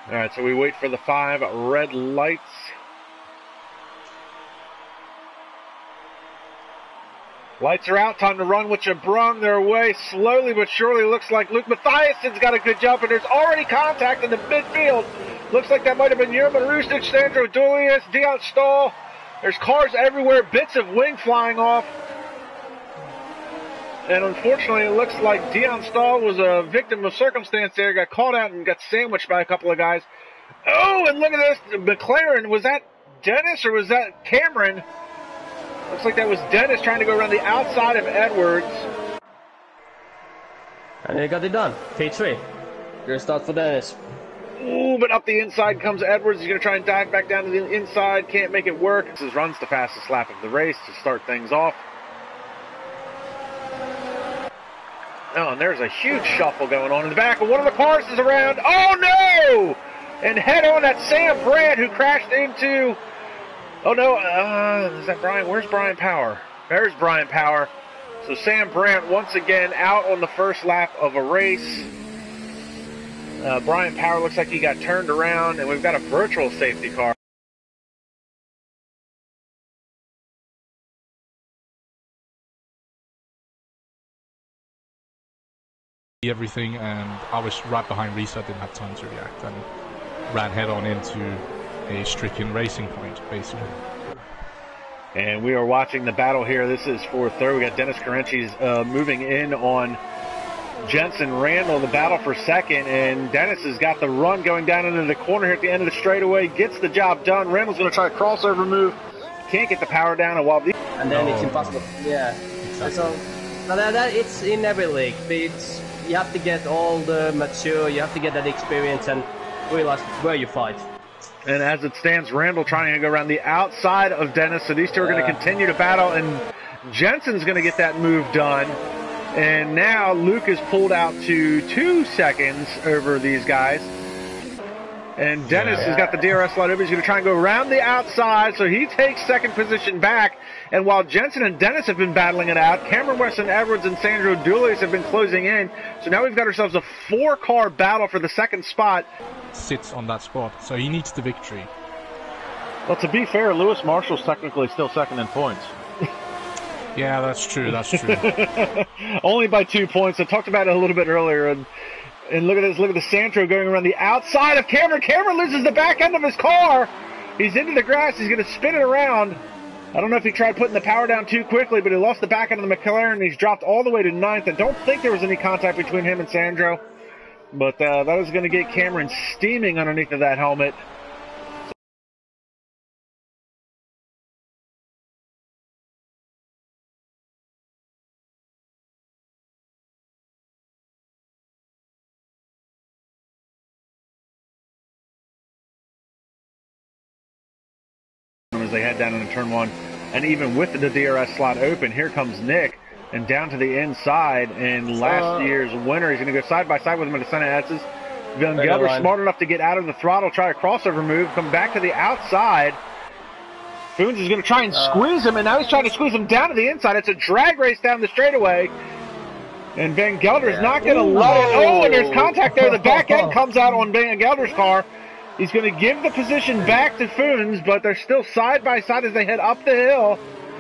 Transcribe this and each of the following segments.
All right, so we wait for the 5 red lights. Lights are out. Time to run what you brung their way. Slowly but surely looks like Luke Mathiassen's got a good jump, and there's already contact in the midfield. Looks like that might have been Yerman Rustic, Sandro, Doulis, Dion Stahl. There's cars everywhere, bits of wing flying off. And unfortunately, it looks like Dion Stahl was a victim of circumstance there. Got caught out and got sandwiched by a couple of guys. Oh, and look at this. McLaren, was that Dennis or was that Cameron? Looks like that was Dennis trying to go around the outside of Edwards. And he got it done. P3. Good start for Dennis. Ooh, but up the inside comes Edwards. He's going to try and dive back down to the inside. Can't make it work. This runs the fastest lap of the race to start things off. Oh, and there's a huge shuffle going on in the back. One of the cars is around. Oh, no! And head on at Sam Brandt, who crashed into... Oh, no. Is that Brian? Where's Brian Power? There's Brian Power. So Sam Brandt once again out on the first lap of a race. Brian Power looks like he got turned around, and we've got a virtual safety car. Everything, and I was right behind Risa, didn't have time to react, and ran head on into a stricken racing point, basically. And we are watching the battle here. This is for third. We got Dennis Carenchi's moving in on Jensen Randall, the battle for second, and Dennis has got the run going down into the corner here at the end of the straightaway, gets the job done. Randall's going to try a crossover move, can't get the power down, and then it's impossible. Yeah, exactly. So that it's in every league. You have to get all the mature, you have to get that experience and realize where you fight. And as it stands, Randall trying to go around the outside of Dennis, so these two are going to continue to battle, and Jensen's going to get that move done. And now Luke is pulled out to 2 seconds over these guys. And Dennis has got the DRS slide over. He's going to try and go around the outside, so he takes second position back. And while Jensen and Dennis have been battling it out, Cameron Weston Edwards and Sandro Doulis have been closing in. So now we've got ourselves a 4-car battle for the second spot. Sits on that spot, so he needs the victory. Well, to be fair, Lewis Marshall's technically still second in points. Yeah, that's true, that's true. Only by 2 points. I talked about it a little bit earlier, and look at this, look at the Sandro going around the outside of Cameron. Cameron loses the back end of his car. He's into the grass, he's going to spin it around. I don't know if he tried putting the power down too quickly, but he lost the back end of the McLaren, and he's dropped all the way to 9th. I don't think there was any contact between him and Sandro, but that is going to get Cameron steaming underneath of that helmet. As they head down into turn 1, and even with the DRS slot open, here comes Nick, and down to the inside, and last year's winner, he's going to go side by side with him at the center S's. Van Gelder smart enough to get out of the throttle, try a crossover move, come back to the outside. Foons is going to try and squeeze him, and now he's trying to squeeze him down to the inside. It's a drag race down the straightaway, and Van Gelder is not going to let it. Oh, and there's contact there. The back end comes out on Van Gelder's car. He's going to give the position back to Foons, but they're still side by side as they head up the hill.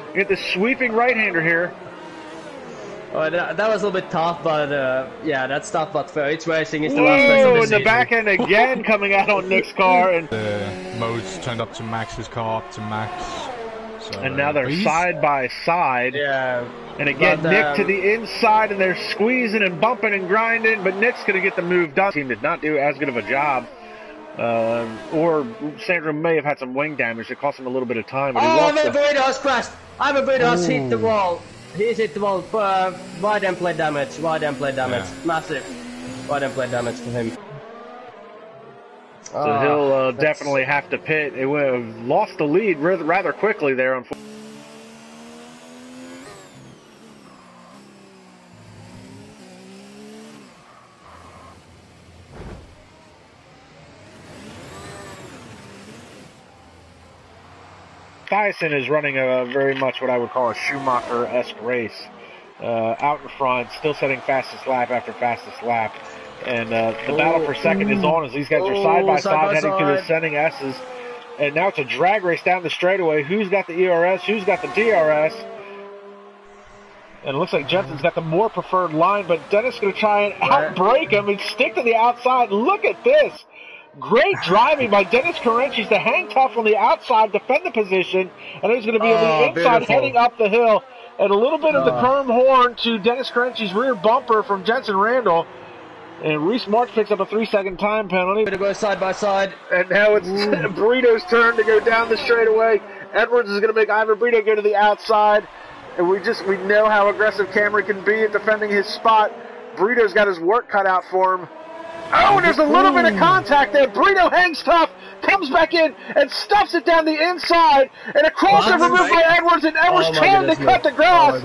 You get the sweeping right-hander here. Oh, that was a little bit tough, but yeah, that's tough, but it's racing. It's the last race of the season. And the back end again coming out on Nick's car. And the modes turned up to Max's car, up to Max. So, and now they're side by side. Yeah. And again, Nick to the inside, and they're squeezing and bumping and grinding, but Nick's going to get the move done. Team did not do as good of a job. Or Sandro may have had some wing damage. It cost him a little bit of time. But I'm afraid I was crashed. I'm afraid I was hit the wall. He's hit the wall. Wide end plate damage. Wide end plate damage. Yeah. Massive. Wide end plate damage for him. So he'll definitely have to pit. It would have lost the lead rather quickly there, unfortunately. Tyson is running a very much what I would call a Schumacher-esque race. Out in front, still setting fastest lap after fastest lap. And the battle for second is on as these guys are side by side heading to the ascending S's. And now it's a drag race down the straightaway. Who's got the ERS? Who's got the DRS? And it looks like Jensen's got the more preferred line, but Dennis is going to try and outbrake him and stick to the outside. Look at this. Great driving by Dennis Carenchis to hang tough on the outside, defend the position, and he's going to be on the inside heading up the hill. And a little bit of the chrome horn to Dennis Carenchis' rear bumper from Jensen Randall. And Reese March picks up a 3-second time penalty. Going to go side by side. And now it's Burrito's turn to go down the straightaway. Edwards is going to make Ivan Burrito go to the outside. And we know how aggressive Cameron can be at defending his spot. Burrito's got his work cut out for him. Oh, and there's a little bit of contact there. Burrito hangs tough, comes back in, and stuffs it down the inside. And a crossover move by Edwards, and Edwards trying to cut the grass.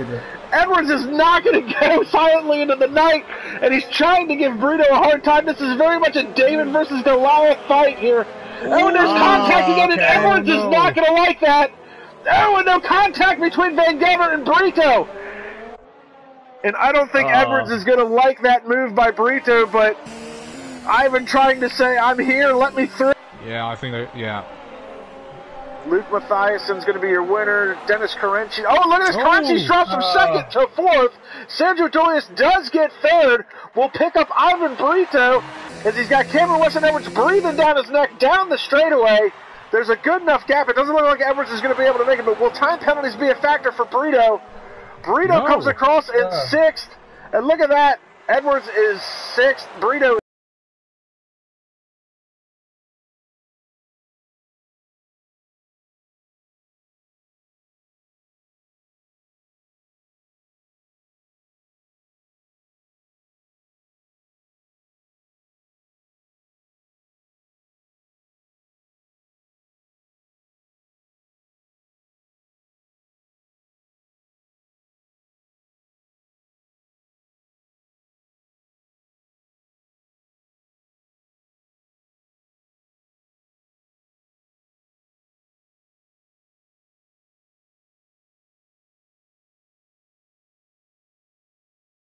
Edwards is not going to go silently into the night, and he's trying to give Burrito a hard time. This is very much a David versus Goliath fight here. Oh, and there's contact again, and Edwards is not going to like that. Oh, and no contact between Van Gever and Burrito. And I don't think Edwards is going to like that move by Burrito, but Ivan trying to say, I'm here, let me through. Yeah, I think that, yeah. Luke Mathiassen's going to be your winner. Dennis Carenchis. Oh, look at this. Carenchis drops from second to fourth. Sandro Doulis does get third. We'll pick up Ivan Burrito as he's got Cameron Weston Edwards breathing down his neck down the straightaway. There's a good enough gap. It doesn't look like Edwards is going to be able to make it, but will time penalties be a factor for Burrito? Burrito comes across in sixth. And look at that. Edwards is sixth. Burrito